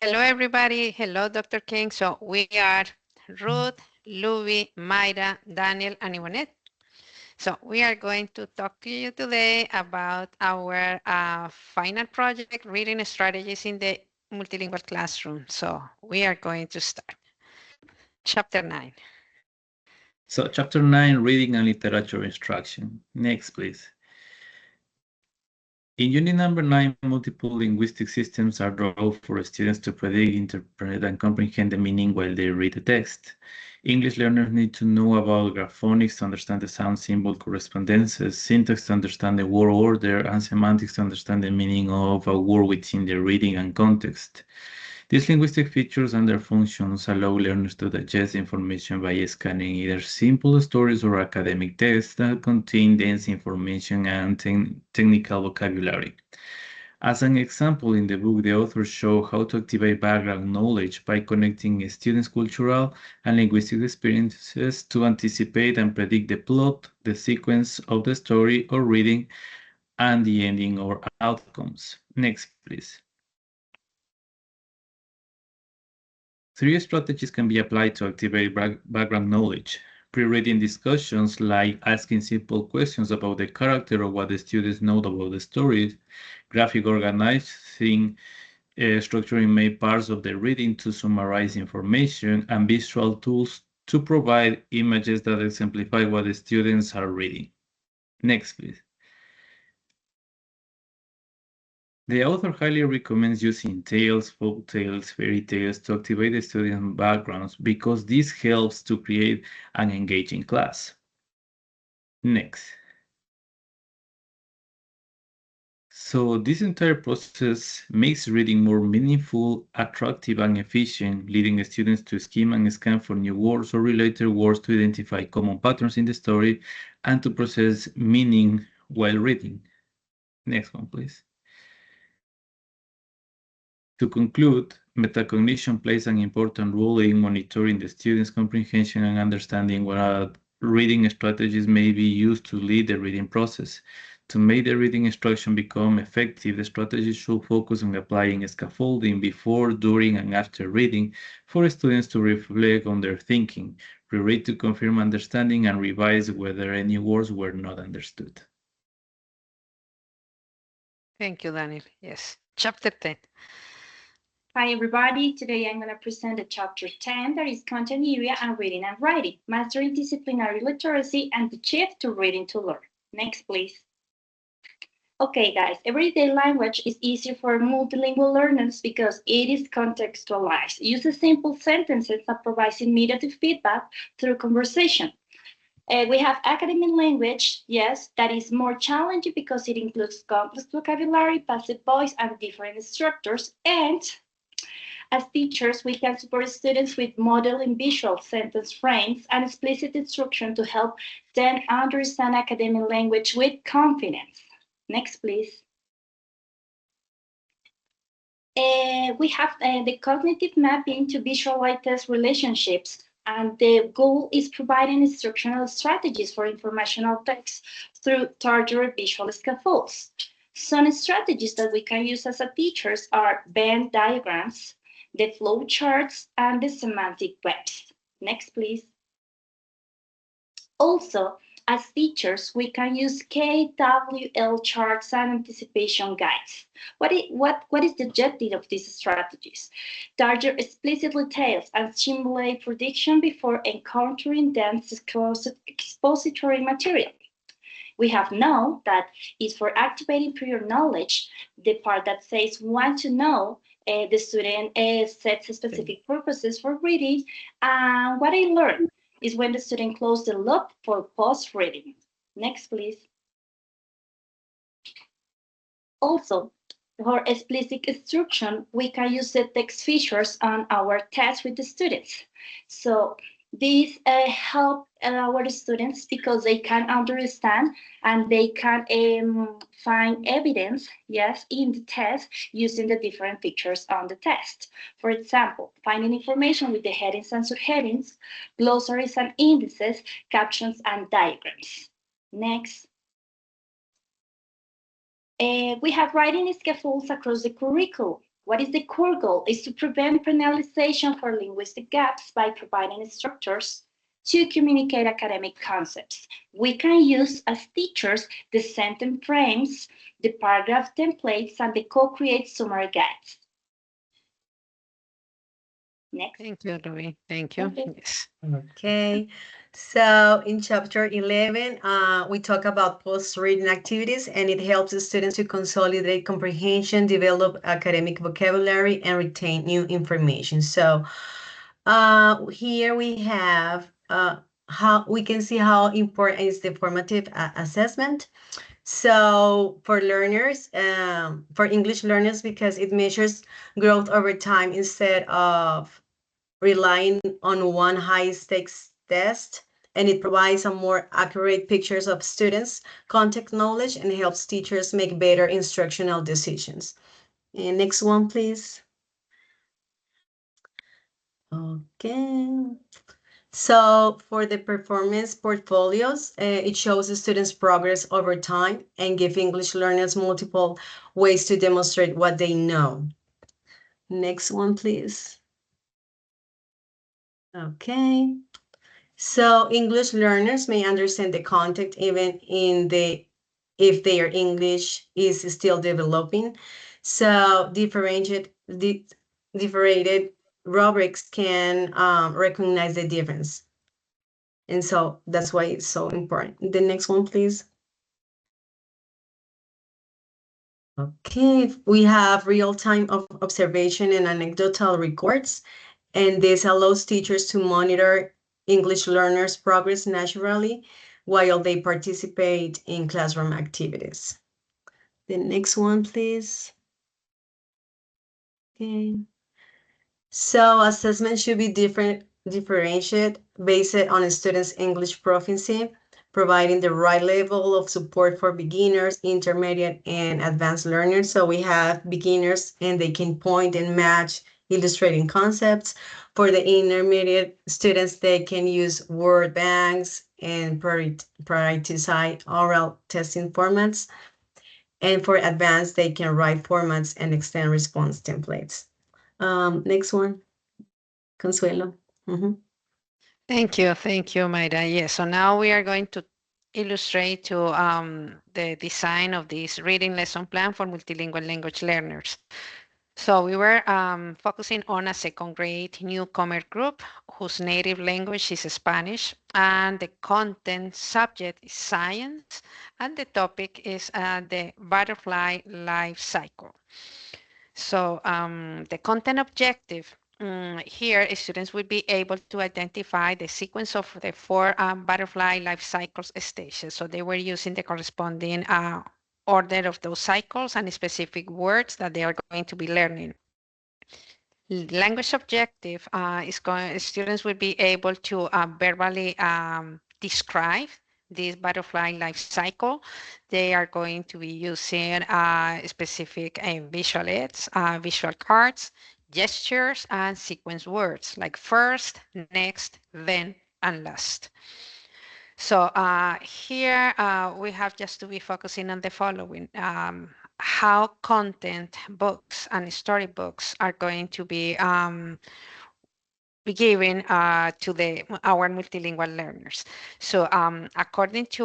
Hello, everybody. Hello, Dr. King. So we are Ruth, Louie, Mayra, Daniel, and Yvonne. So we are going to talk to you today about our final project, reading strategies in the multilingual classroom. So we are going to start. Chapter 9. So, chapter 9, reading and literature instruction. Next, please. In unit number 9, multiple linguistic systems are drawn for students to predict, interpret, and comprehend the meaning while they read the text. English learners need to know about graphonics to understand the sound-symbol correspondences, syntax to understand the word order, and semantics to understand the meaning of a word within the reading and context. These linguistic features and their functions allow learners to digest information by scanning either simple stories or academic texts that contain dense information and technical vocabulary. As an example, in the book, the authors show how to activate background knowledge by connecting students' cultural and linguistic experiences to anticipate and predict the plot, the sequence of the story or reading, and the ending or outcomes. Next, please. Three strategies can be applied to activate background knowledge. Pre-reading discussions, like asking simple questions about the character or what the students know about the story. Graphic organizing, structuring main parts of the reading to summarize information. And visual tools to provide images that exemplify what the students are reading. Next, please. The author highly recommends using tales, folk tales, fairy tales to activate the student backgrounds because this helps to create an engaging class. Next. So this entire process makes reading more meaningful, attractive, and efficient, leading students to skim and scan for new words or related words to identify common patterns in the story and to process meaning while reading. Next one, please. To conclude, metacognition plays an important role in monitoring the student's comprehension and understanding what reading strategies may be used to lead the reading process. To make the reading instruction become effective, the strategy should focus on applying scaffolding before, during, and after reading for students to reflect on their thinking, reread to confirm understanding, and revise whether any words were not understood. Thank you, Daniel. Yes. Chapter 10. Hi everybody, today I'm going to present the chapter 10 that is content area and reading and writing, mastering disciplinary literacy and the shift to reading to learn. Next please. Okay guys, everyday language is easier for multilingual learners because it is contextualized. Use simple sentences that provide immediate feedback through conversation. We have academic language, yes, that is more challenging because it includes complex vocabulary, passive voice, and different structures. And as teachers, we can support students with modeling visual sentence frames and explicit instruction to help them understand academic language with confidence. Next, please. We have the cognitive mapping to visualize relationships, and the goal is providing instructional strategies for informational text through targeted visual scaffolds. Some strategies that we can use as a teachers are Venn diagrams, the flow charts, and the semantic webs. Next, please. Also, as teachers, we can use KWL charts and anticipation guides. What is the objective of these strategies? Target explicit details and simulate prediction before encountering dense expository material. We have now that is for activating prior knowledge, the part that says want to know. The student sets specific purposes for reading. And what I learned is when the student closes the loop for post-reading. Next, please. Also, for explicit instruction, we can use the text features on our test with the students. So these help our students because they can understand and they can find evidence, yes, in the test using the different features on the test. For example, finding information with the headings and subheadings, glossaries and indices, captions and diagrams. Next. We have writing scaffolds across the curriculum. What is the core goal? Is to prevent penalization for linguistic gaps by providing structures to communicate academic concepts. We can use as teachers the sentence frames, the paragraph templates, and the co-create summary guides. Next. Thank you, Ruby. Thank you. Okay. Yes. Okay, so in chapter 11, we talk about post-reading activities, and it helps the students to consolidate comprehension, develop academic vocabulary, and retain new information. So here we have how we can see how important is the formative assessment. So for learners, for English learners, because it measures growth over time instead of relying on one high-stakes test, and it provides a more accurate pictures of students' context knowledge and helps teachers make better instructional decisions. And next one, please. Okay. So for the performance portfolios, it shows the students' progress over time and give English learners multiple ways to demonstrate what they know. Next one, please. Okay. So English learners may understand the context even if their English is still developing. So differentiated rubrics can recognize the difference. And so that's why it's so important. The next one, please. Okay, we have real-time observation and anecdotal records, and this allows teachers to monitor English learners' progress naturally while they participate in classroom activities. The next one, please. Okay. So assessment should be differentiated based on a student's English proficiency, providing the right level of support for beginners, intermediate, and advanced learners. So we have beginners, and they can point and match illustrating concepts. For the intermediate students, they can use word banks and prioritize oral testing formats. And for advanced, they can write formats and extend response templates. Next one, Consuelo. Thank you, Mayra. Yes, so now we are going to illustrate to the design of this reading lesson plan for multilingual language learners. So we were focusing on a second grade newcomer group whose native language is Spanish, and the content subject is science, and the topic is the butterfly life cycle. So the content objective here, students will be able to identify the sequence of the four butterfly life cycles stages. So they were using the corresponding order of those cycles and specific words that they are going to be learning. Language objective students will be able to verbally describe this butterfly life cycle. They are going to be using specific visual aids, visual cards, gestures, and sequence words like first, next, then, and last. So here we have just to be focusing on the following. How content books and storybooks are going to be given to our multilingual learners. So according to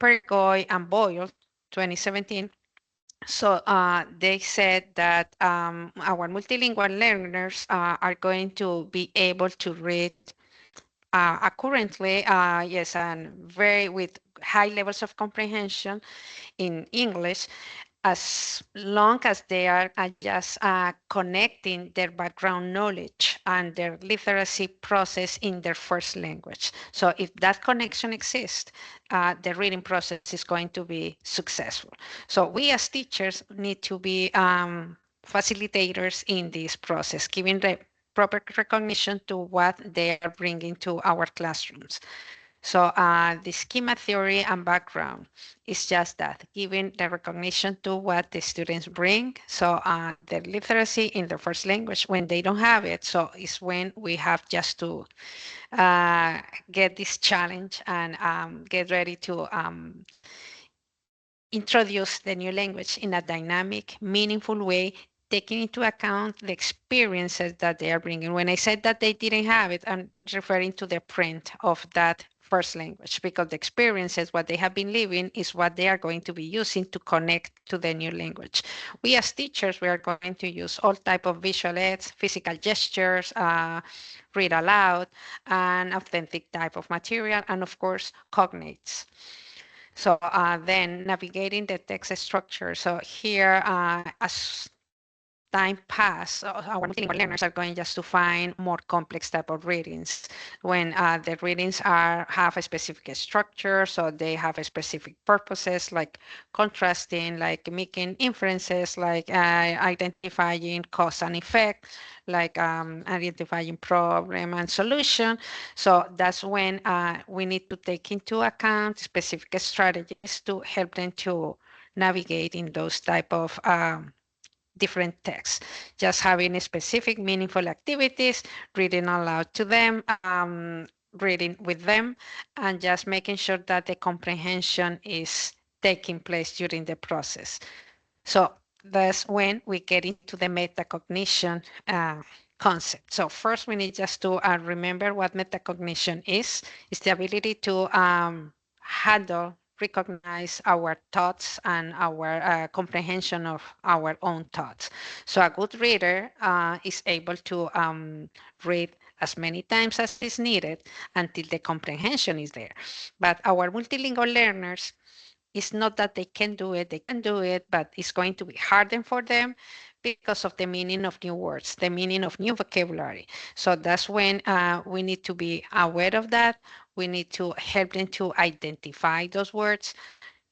Pergoy and Boyle, 2017, so they said that our multilingual learners are going to be able to read currently, yes, and very with high levels of comprehension in English, as long as they are just connecting their background knowledge and their literacy process in their first language. So if that connection exists, the reading process is going to be successful. So we as teachers need to be facilitators in this process, giving the proper recognition to what they are bringing to our classrooms. So the schema theory and background is just that, giving the recognition to what the students bring. So their literacy in their first language, when they don't have it, so it's when we have just to get this challenge and get ready to introduce the new language in a dynamic, meaningful way, taking into account the experiences that they are bringing. When I said that they didn't have it, I'm referring to the print of that first language, because the experiences, what they have been living, is what they are going to be using to connect to the new language. We as teachers, we are going to use all type of visual aids, physical gestures, read aloud, and authentic type of material, and of course, cognates. So then navigating the text structure. So here, as time pass, our multilingual learners are going just to find more complex type of readings. When the readings have a specific structure, so they have a specific purposes, like contrasting, like making inferences, like identifying cause and effect, like identifying problem and solution. So that's when we need to take into account specific strategies to help them to navigate in those type of different texts, just having specific meaningful activities, reading aloud to them, reading with them, and just making sure that the comprehension is taking place during the process. So that's when we get into the metacognition concept. So first we need just to remember what metacognition is. It's the ability to handle, recognize our thoughts and our comprehension of our own thoughts. So a good reader is able to read as many times as is needed until the comprehension is there. But our multilingual learners, it's not that they can do it, they can do it, but it's going to be harder for them because of the meaning of new words, the meaning of new vocabulary. So that's when we need to be aware of that. We need to help them to identify those words.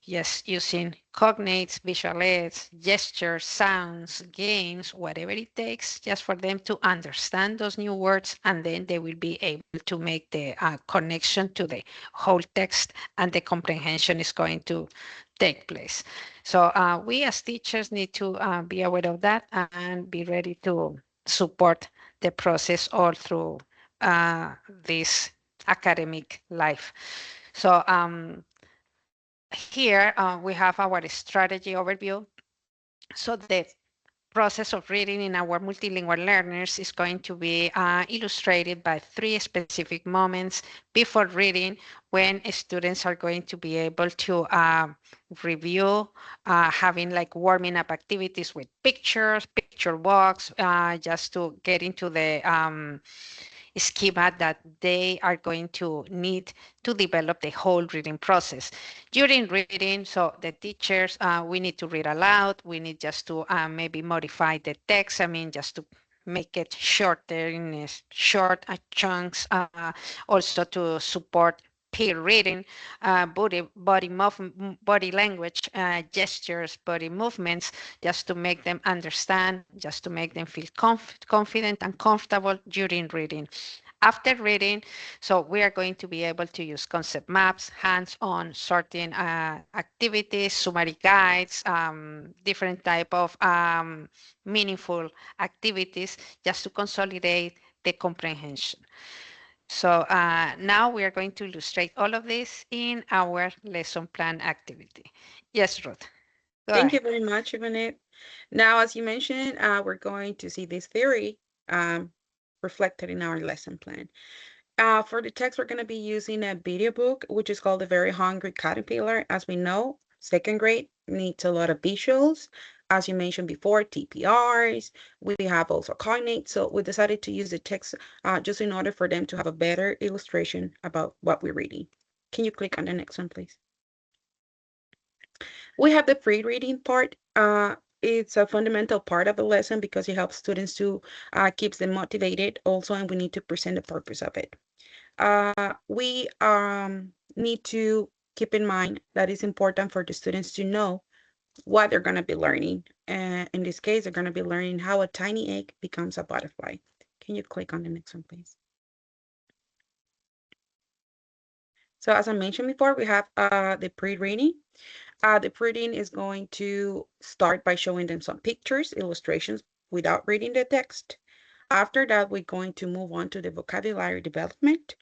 Yes, using cognates, visual aids, gestures, sounds, games, whatever it takes, just for them to understand those new words, and then they will be able to make the connection to the whole text, and the comprehension is going to take place. So we as teachers need to be aware of that and be ready to support the process all through this academic life. So here we have our strategy overview. So the process of reading in our multilingual learners is going to be illustrated by 3 specific moments before reading, when students are going to be able to review, having like warming up activities with pictures, picture walks, just to get into the schema that they are going to need to develop the whole reading process. During reading, so the teachers, we need to read aloud. We need just to maybe modify the text. I mean, just to make it shorter in short chunks, also to support peer reading, body language, gestures, body movements, just to make them understand, just to make them feel confident and comfortable during reading. After reading, so we are going to be able to use concept maps, hands-on sorting activities, summary guides, different type of meaningful activities, just to consolidate the comprehension. So now we are going to illustrate all of this in our lesson plan activity. Yes, Ruth. Thank you very much, Yvonne. Now, as you mentioned, we're going to see this theory reflected in our lesson plan. For the text, we're going to be using a video book, which is called The Very Hungry Caterpillar. As we know, second grade needs a lot of visuals. As you mentioned before, TPRs, we have also cognates. So we decided to use the text just in order for them to have a better illustration about what we're reading. Can you click on the next one, please? We have the pre-reading part. It's a fundamental part of the lesson because it helps students to keeps them motivated also, and we need to present the purpose of it. We need to keep in mind that it's important for the students to know what they're going to be learning. And in this case, they're going to be learning how a tiny egg becomes a butterfly. Can you click on the next one, please? So as I mentioned before, we have the pre-reading. The pre-reading is going to start by showing them some pictures, illustrations, without reading the text. After that, we're going to move on to the vocabulary development.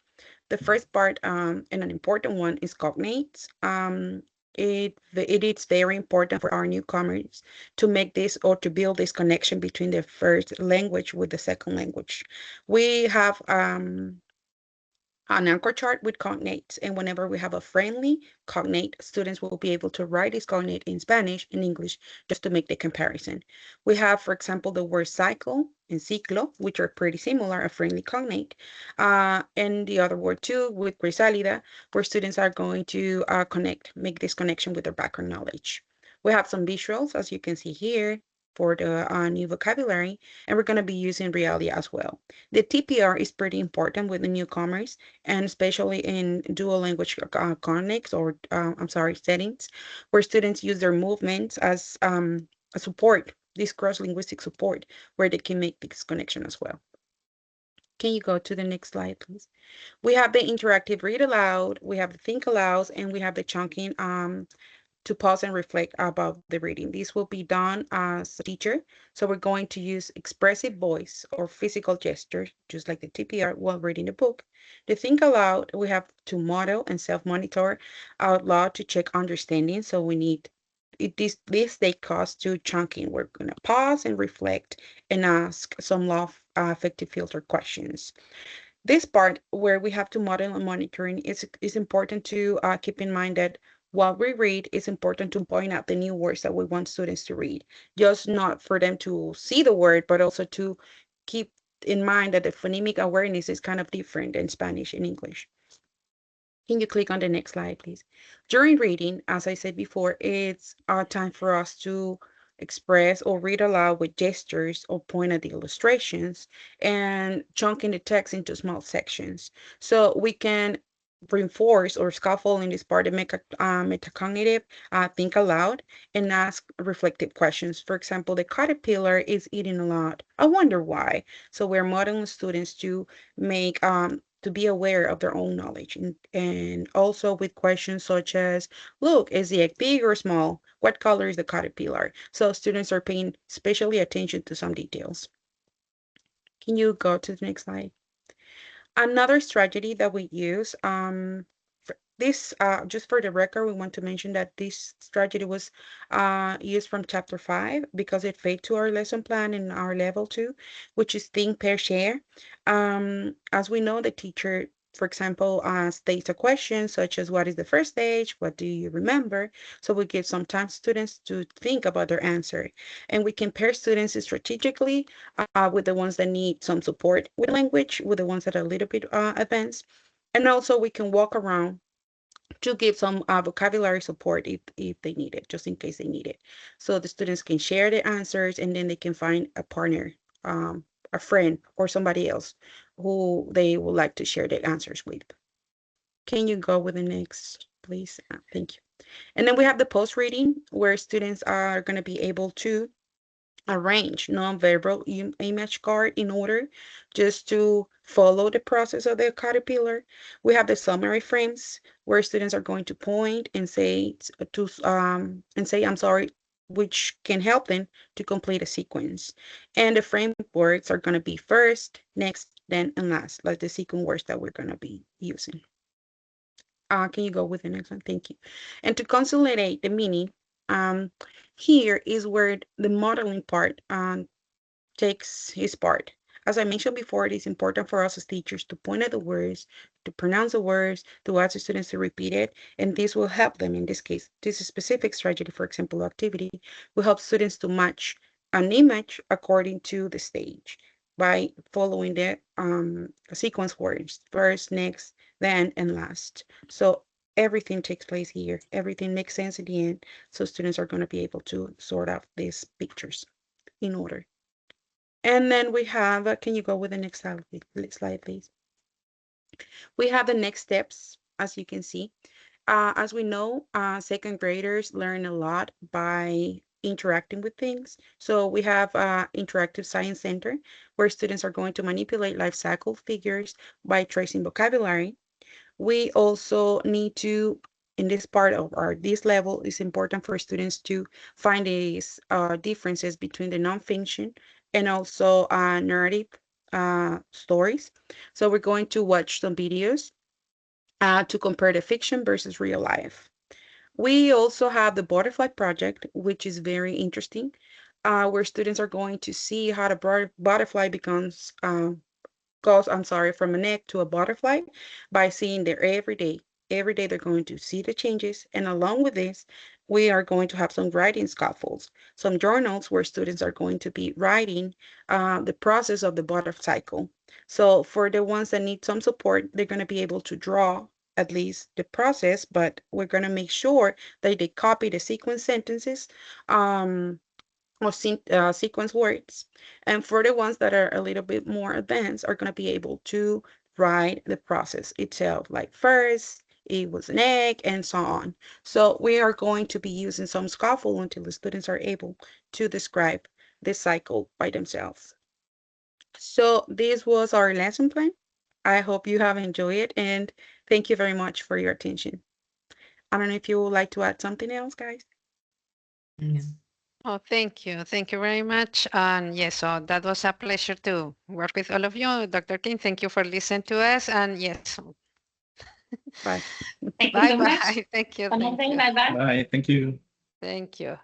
The first part, and an important one, is cognates. it is very important for our newcomers to make this or to build this connection between the first language with the second language. We have an anchor chart with cognates, and whenever we have a friendly cognate, students will be able to write this cognate in Spanish and English just to make the comparison. We have, for example, the word cycle and ciclo, which are pretty similar, a friendly cognate, and the other word too with chrysalida, where students are going to make this connection with their background knowledge. We have some visuals, as you can see here, for the new vocabulary, and we're going to be using Realia as well. The TPR is pretty important with the newcomers, and especially in dual language connects or settings, where students use their movements as a support, this cross-linguistic support, where they can make this connection as well. Can you go to the next slide, please? We have the interactive read aloud, we have the think aloud, and we have the chunking to pause and reflect about the reading. This will be done as a teacher. So we're going to use expressive voice or physical gestures, just like the TPR while reading the book. To think aloud, we have to model and self-monitor out loud to check understanding. So we need this takes us to chunking. We're gonna pause and reflect and ask some affective filter questions. This part where we have to model and monitoring is important to keep in mind that while we read, it's important to point out the new words that we want students to read, just not for them to see the word, but also to keep in mind that the phonemic awareness is kind of different in Spanish and English. Can you click on the next slide, please? During reading, as I said before, it's our time for us to express or read aloud with gestures or point at the illustrations and chunking the text into small sections. So we can reinforce or scaffold in this part and make a metacognitive think aloud and ask reflective questions. For example, the caterpillar is eating a lot. I wonder why. So we're modeling students to make to be aware of their own knowledge and also with questions such as, look, is the egg big or small? What color is the caterpillar? So students are paying especially attention to some details. Can you go to the next slide? Another strategy that we use, this, just for the record, we want to mention that this strategy was used from chapter 5 because it fit to our lesson plan in our level 2, which is think, pair, share. As we know, the teacher, for example, states a question such as, what is the first stage? What do you remember? So we give some time students to think about their answer. And we can pair students strategically with the ones that need some support with language, with the ones that are a little bit advanced. And also we can walk around to give some vocabulary support if they need it, just in case they need it. So the students can share the answers and then they can find a partner, a friend or somebody else who they would like to share the answers with. Can you go with the next, please? Thank you. And then we have the post reading where students are going to be able to arrange non-verbal image card in order just to follow the process of the caterpillar. We have the summary frames where students are going to point and say I'm sorry, which can help them to complete a sequence. And the frameworks are going to be first, next, then, and last, like the sequence words that we're going to be using. Can you go with the next one? Thank you. And to consolidate the meaning, here is where the modeling part takes his part. As I mentioned before, it is important for us as teachers to point at the words, to pronounce the words, to ask the students to repeat it, and this will help them in this case. This specific strategy, for example, activity, will help students to match an image according to the stage by following the sequence words, first, next, then, and last. So everything takes place here. Everything makes sense at the end. So students are going to be able to sort out these pictures in order. And then we have, can you go with the next slide, please? We have the next steps, as you can see. As we know, second graders learn a lot by interacting with things. So we have Interactive Science Center, where students are going to manipulate life cycle figures by tracing vocabulary. We also need to, in this part of this level, it's important for students to find these differences between the non-fiction and also narrative stories. So we're going to watch some videos to compare the fiction versus real life. We also have the butterfly project, which is very interesting, where students are going to see how the butterfly goes, from an egg to a butterfly by seeing their every day. Every day they're going to see the changes. And along with this, we are going to have some writing scaffolds, some journals where students are going to be writing the process of the butterfly cycle. So for the ones that need some support, they're going to be able to draw at least the process, but we're going to make sure that they copy the sequence sentences or sequence words. And for the ones that are a little bit more advanced are going to be able to write the process itself, like first, it was an egg, and so on. So we are going to be using some scaffold until the students are able to describe this cycle by themselves. So this was our lesson plan. I hope you have enjoyed it, and thank you very much for your attention. I don't know if you would like to add something else, guys. Oh, thank you. Thank you very much. And yes, so that was a pleasure to work with all of you. Dr. King, thank you for listening to us. And yes, Bye. Thank you so much. bye-bye. Thank you. Have a nice Thank day. you. Bye-bye. Bye. Thank you. Thank you.